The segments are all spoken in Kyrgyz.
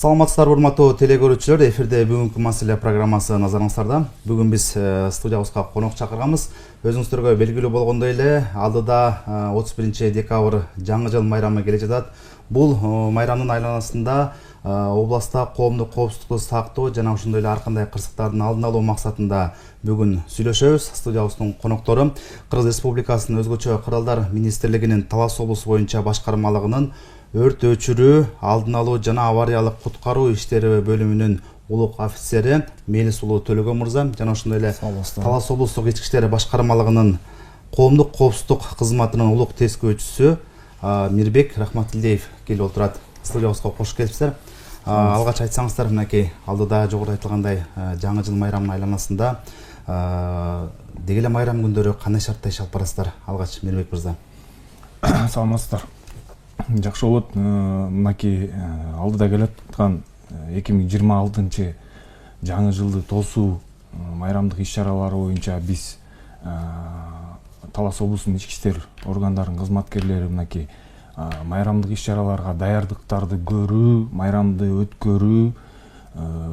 Саламатсыздар, урматтуу телекөрүүчүлөр. Эфирде бүгүнкү маселе программасы назарыңыздарда. Бүгүн биз студиябызга конок чакырганбыз. Өзүңүздөргө белгилүү болгондой эле, алдыда 31 декабрь жаңы жыл майрамы келе жатат. Бул майрамдын айланасында областта коомдук коопсуздукту сактоо жана ошондой эле ар кандай кырсыктардын алдын алуу максатында бүгүн сүйлөшөбүз. Студиябыздын коноктору Кыргыз Республикасынын өзгөчө кырдаалдар министрлигинин Талас облусу боюнча башкармалыгынын өрт өчүрүү, алдын алуу жана авариялык куткаруу иштери бөлүмүнүн улук офицери Мелисулуу Төлөгөн мырза жана ошондой эле Талас облустук ички иштер башкармалыгынын коомдук коопсуздук кызматынын улук тескөөчүсү Мирбек Рахматилдиев келип отурат. Студиябызга кош келипсиздер. Алгач айтсаңыздар, мынакей алдыда жогоруда айтылгандай жаңы жыл майрамынын айланасында деги эле майрам күндөрү кандай шартта иш алып барасыздар? Алгач Мирбек мырза. Саламатсыздар. Жакшы болот. Мынакей алдыда келаткан 2026 жаңы жылды тосуу майрамдык иш-чаралары боюнча биз Талас облусунун ички иштер органдарынын кызматкерлери мынакей майрамдык иш-чараларга даярдыктарды көрүү, майрамды өткөрүү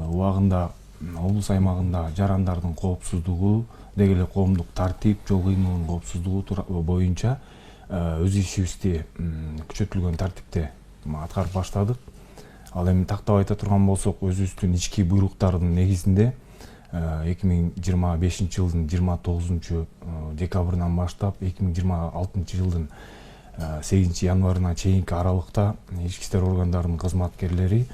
убагында облус аймагында жарандардын коопсуздугу, деги эле коомдук тартип, жол кыймылынын коопсуздугу боюнча өз ишибизди күчөтүлгөн тартипте аткарып баштадык. Ал эми тактап айта турган болсок, өзүбүздүн ички буйруктардын негизинде 2025 жылдын 29 декабрынан баштап 2026 жылдын 8 январына чейинки аралыкта ички иштер органдарынын кызматкерлери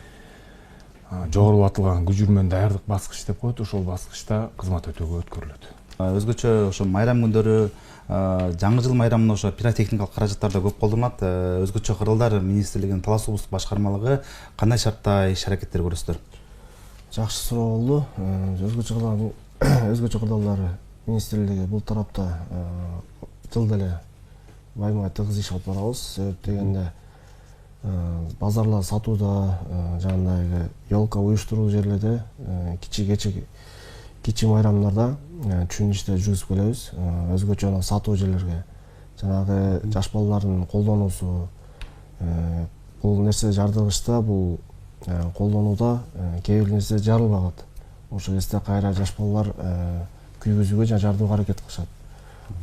жогорулатылган күжүрмөн даярдык баскыч деп коет, ошол баскычта кызмат өтөөгө өткөрүлөт. Өзгөчө ошо майрам күндөрү жаңы жыл майрамында ошо пиротехникалык каражаттар да көп колдонулат. Өзгөчө кырдаалдар министрлигинин Талас облустук башкармалыгы кандай шартта иш-аракеттер көрөсүздөр? Жакшы суроо болду. Өзгөчө кырдаалдар министрлиги бул тарапта жылда эле байма тыгыз иш алып барабыз. Себеп дегенде базарлар сатууда, жанагы ёлка уюштуруу жерлерде кичи майрамдарда чүн иште жүргүзүп келебиз. Өзгөчө сатуу жерлерге жанагы жаш балдардын колдонуусу бул нерсе жардыргычта, бул колдонууда кээ бир нерсе жарылбагат. Ошол кезде кайра жаш балдар күйгүзүүгө жана жардырууга аракет кылышат.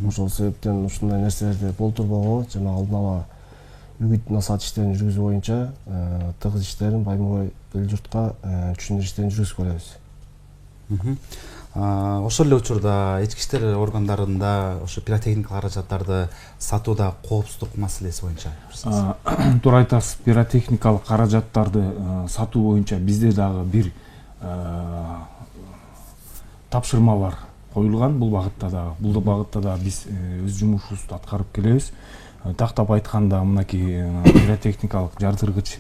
Ошол себептен ушундай нерселерди болтурбогу жана алдын ала үгүт насаат иштерин жүргүзүү боюнча тыгыз иштерин байма эл журтка түшүндүрүү иштерин жүргүзүп келебиз. Ошол эле учурда ички иштер органдарында ошо пиротехникалык каражаттарды сатууда коопсуздук маселеси боюнча туура айтасыз. Пиротехникалык каражаттарды сатуу боюнча бизде дагы бир тапшырмалар коюлган. Бул багытта да биз өз жумушубузду аткарып келебиз. Тактап айтканда, мынакей пиротехникалык жардыргыч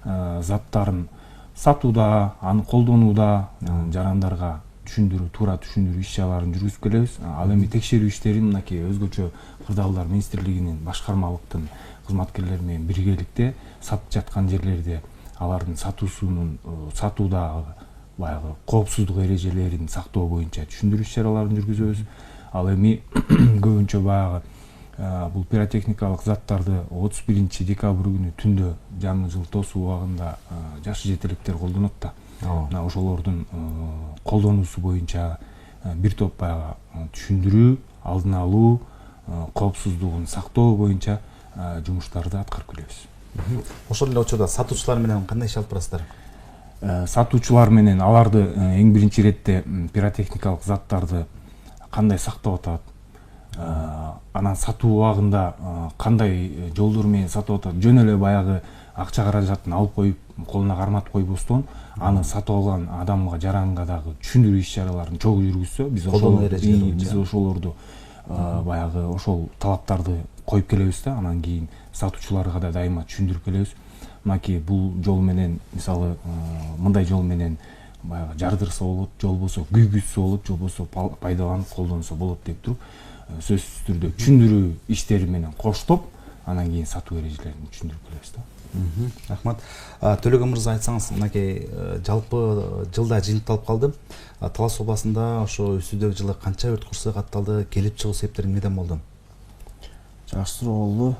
заттарын сатууда, аны колдонууда жарандарга туура түшүндүрүү иш-чараларын жүргүзүп келебиз. Ал эми текшерүү иштерин мынакей өзгөчө кырдаалдар министрлигинин башкармалыктын кызматкерлери менен биргеликте сатып жаткан жерлерде алардын сатууда баягы коопсуздук эрежелерин сактоо боюнча түшүндүрүү иш-чараларын жүргүзөбүз. Ал эми көбүнчө баягы бул пиротехникалык заттарды 31 декабрь күнү түндө жаңы жыл тосуу убагында жаш жетелектер колдонот да. Ошолордун колдонуусу боюнча бир топ баягы түшүндүрүү, алдын алуу, коопсуздугун сактоо боюнча жумуштарды аткарып келебиз. Ошол эле учурда сатуучулар менен кандай иш алып барасыздар? Сатуучулар менен аларды эң биринчи иретте пиротехникалык заттарды кандай сактап атат, анан сатуу убагында кандай жолдор менен сатып атат, жөн эле баягы акча каражатын алып коюп колуна карматып койбостон аны сатып алган адамга, жаранга дагы түшүндүрүү иш-чараларын чогуу жүргүзсө, биз ошолорду баягы ошол талаптарды коюп келебиз да. Анан кийин сатуучуларга да дайыма түшүндүрүп келебиз. Мынакей бул жол менен, мисалы мындай жол менен баягы жардырса болот, же болбосо күйгүзсө болот, же болбосо пайдаланып колдонсо болот деп туруп сөзсүз түрдө түшүндүрүү иштери менен коштоп, анан кийин сатуу эрежелерин түшүндүрүп келебиз да. Рахмат. Төлөгөн мырза, айтсаңыз, мынакей жалпы жылда жыйынтылып калды. Талас областында ошо өсүүдөгү жылы канча өрт кырсыгы катталды, келип чыгуу себептери эмнеден болду? Жакшы суроо болду.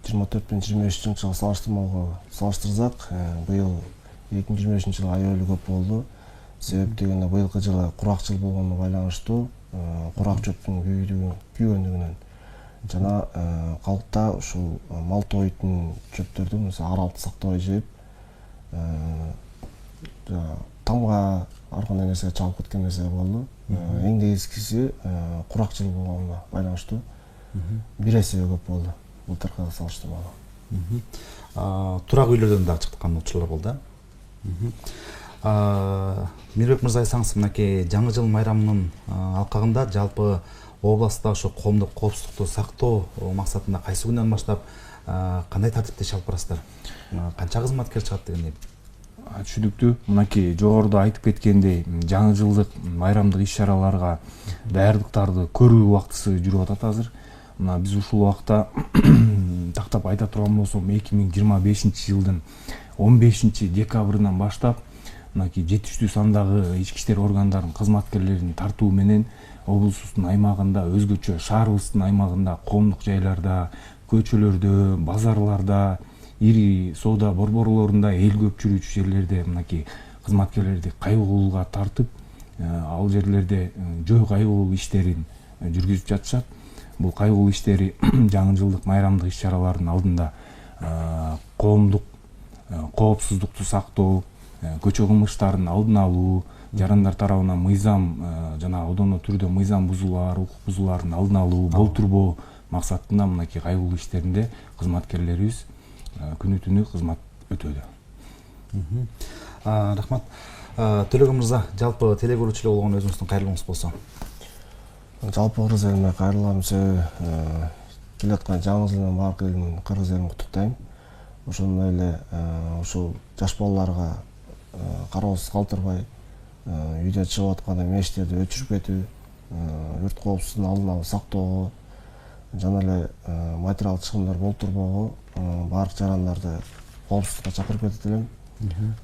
24 менен 25 жылы салыштырсак, быйыл 2025 жылы аябай көп болду. Себеп дегенде быйылкы жылы курак жыл болгонуна байланыштуу, курак чөптүн күйгөндүгүнөн жана калкта ушул мал тоюйтун чөптөрдү, мисалы аралды сактабай жеп, тамга ар кандай нерсе чалып кеткен нерсе болду. Эң негизгиси курак жыл болгонуна байланыштуу бир эсе көп болду былтыркыга салыштырмалуу. Турак үйлөрдөн дагы чыккан учурлар болду. Мирбек мырза, айтсаңыз, мынакей жаңы жыл майрамынын алкагында жалпы областта ошо коомдук коопсуздукту сактоо максатында кайсы күндөн баштап кандай тартипте иш алып барасыздар? Канча кызматкер чыгат дегендей? Түшүнүктүү. Мынакей жогоруда айтып кеткендей, жаңы жылдык майрамдык иш-чараларга даярдыктарды көрүү убактысы жүрүп атат азыр. Мына биз ушул убакта тактап айта турган болсом, 2025 жылдын 15 декабрынан баштап мынакей жетиштүү сандагы ички иштер органдарынын кызматкерлерин тартуу менен облусубуздун аймагында, өзгөчө шаарыбыздын аймагында, коомдук жайларда, көчөлөрдө, базарларда, ири соода борборлорунда, эл көп жүрүүчү жерлерде мынакей кызматкерлерди кайгылууга тартып, ал жерлерде жөө кайгылуу иштерин жүргүзүп жатышат. Бул кайгылуу иштери жаңы жылдык майрамдык иш-чаралардын алдында коомдук коопсуздукту сактоо, көчө кылмыштарынын алдын алуу, жарандар тарабынан мыйзам жана одоно түрдө мыйзам бузуулар, укук бузуулардын алдын алуу, болтурбоо максатында мынакей кайгылуу иштеринде кызматкерлерибиз күнү түнү кызмат өтөдү. Рахмат. Төлөгөн мырза, жалпы теле көрүүчүлөр болгон өзүңүздүн кайрылууңуз болсо. Жалпы кыргыз элине кайрылам себеби келаткан жаңы жыл менен баардык элдин кыргыз элин куттуктайм. Ошондой эле ушул жаш балдарга кароосуз калтырбай, үйдөн чыгып атканда мешиттерди өчүрүп кетүү, өрт коопсуздугунун алдын алып сактоого жана эле материалдык чыгымдар болтурбоого баардык жарандарды коопсуздукка чакырып кетет элем.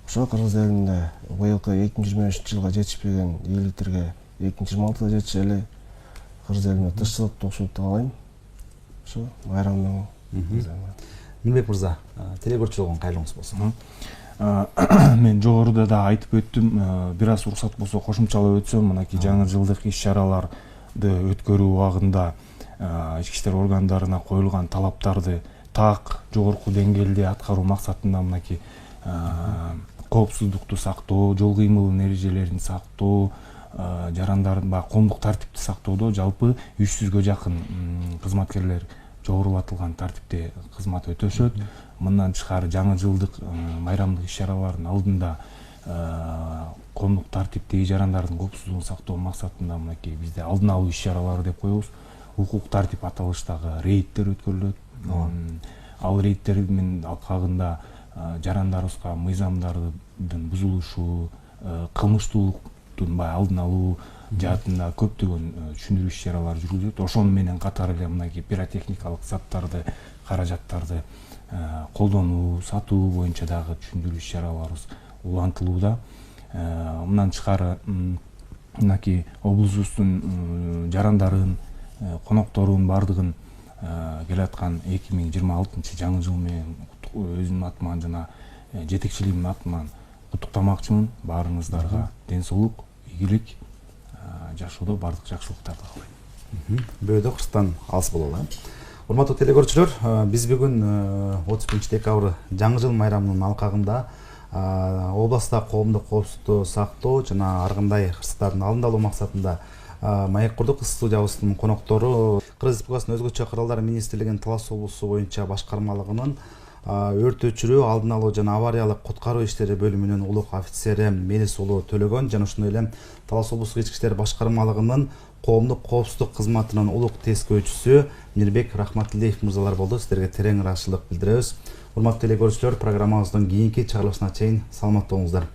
Ошо кыргыз элинде быйылкы 2025 жылга жетишпеген ийгиликтерге 2026-да жетиши эле кыргыз элине тынччылык, токчулукту каалайм. Ошо майрамдын Мирбек мырза, теле көрүүчүлөр болгон кайрылууңуз болсо. Мен жогоруда да айтып өттүм, бир аз уруксат болсо кошумчалап өтсөм, мынакей жаңы жылдык иш-чараларды өткөрүү убагында ички иштер органдарына коюлган талаптарды так жогорку деңгээлде аткаруу максатында мынакей коопсуздукту сактоо, жол кыймылынын эрежелерин сактоо, жарандардын коомдук тартипти сактоодо жалпы 300гө жакын кызматкерлер жогорулатылган тартипте кызмат өтөшөт. Мындан тышкары жаңы жылдык майрамдык иш-чаралардын алдында коомдук тартипти, жарандардын коопсуздугун сактоо максатында мынакей бизде алдын алуу иш-чаралары деп коебуз. Укук тартип аталыштагы рейдтер өткөрүлөт. Ал рейдтердин алкагында жарандарыбызга мыйзамдардын бузулушу, кылмыштуулуктун алдын алуу жаатында көптөгөн түшүндүрүү иш-чаралары жүргүзүлөт. Ошону менен катары эле мынакей пиротехникалык заттарды, каражаттарды колдонуу, сатуу боюнча дагы түшүндүрүү иш-чараларыбыз улантылууда. Мындан тышкары мынакей облусубуздун жарандарын, конокторун бардыгын келаткан 2026 жаңы жыл менен өзүмдүн атыман жана жетекчилигимдин атынан куттуктамакчымын. Баарыңыздарга ден соолук, ийгилик, жашоодо бардык жакшылыктарды каалайм. Бөөдө кырсыктан алыс бололу. Урматтуу теле көрүүчүлөр, биз бүгүн 31 декабрь жаңы жыл майрамынын алкагында областта коомдук коопсуздукту сактоо жана ар кандай кырсыктардын алдын алуу максатында маек курдук. Студиябыздын коноктору Кыргыз Республикасынын өзгөчө кыралдар министрлигинин Талас облусу боюнча башкармалыгынын өрт өчүрүү, алдын алуу жана авариялык куткаруу иштери бөлүмүнүн улук офицери Мелис уулу Төлөгөн жана ошондой эле Талас облустук ички иштер башкармалыгынын коомдук коопсуздук кызматынын улук тескөөчүсү Мирбек Рахматилиев мырзалар болду. Сиздерге терең ыраазычылык билдиребиз. Урматтуу теле көрүүчүлөр, программабыздын кийинки чыгарылышына чейин саламатта болуңуздар.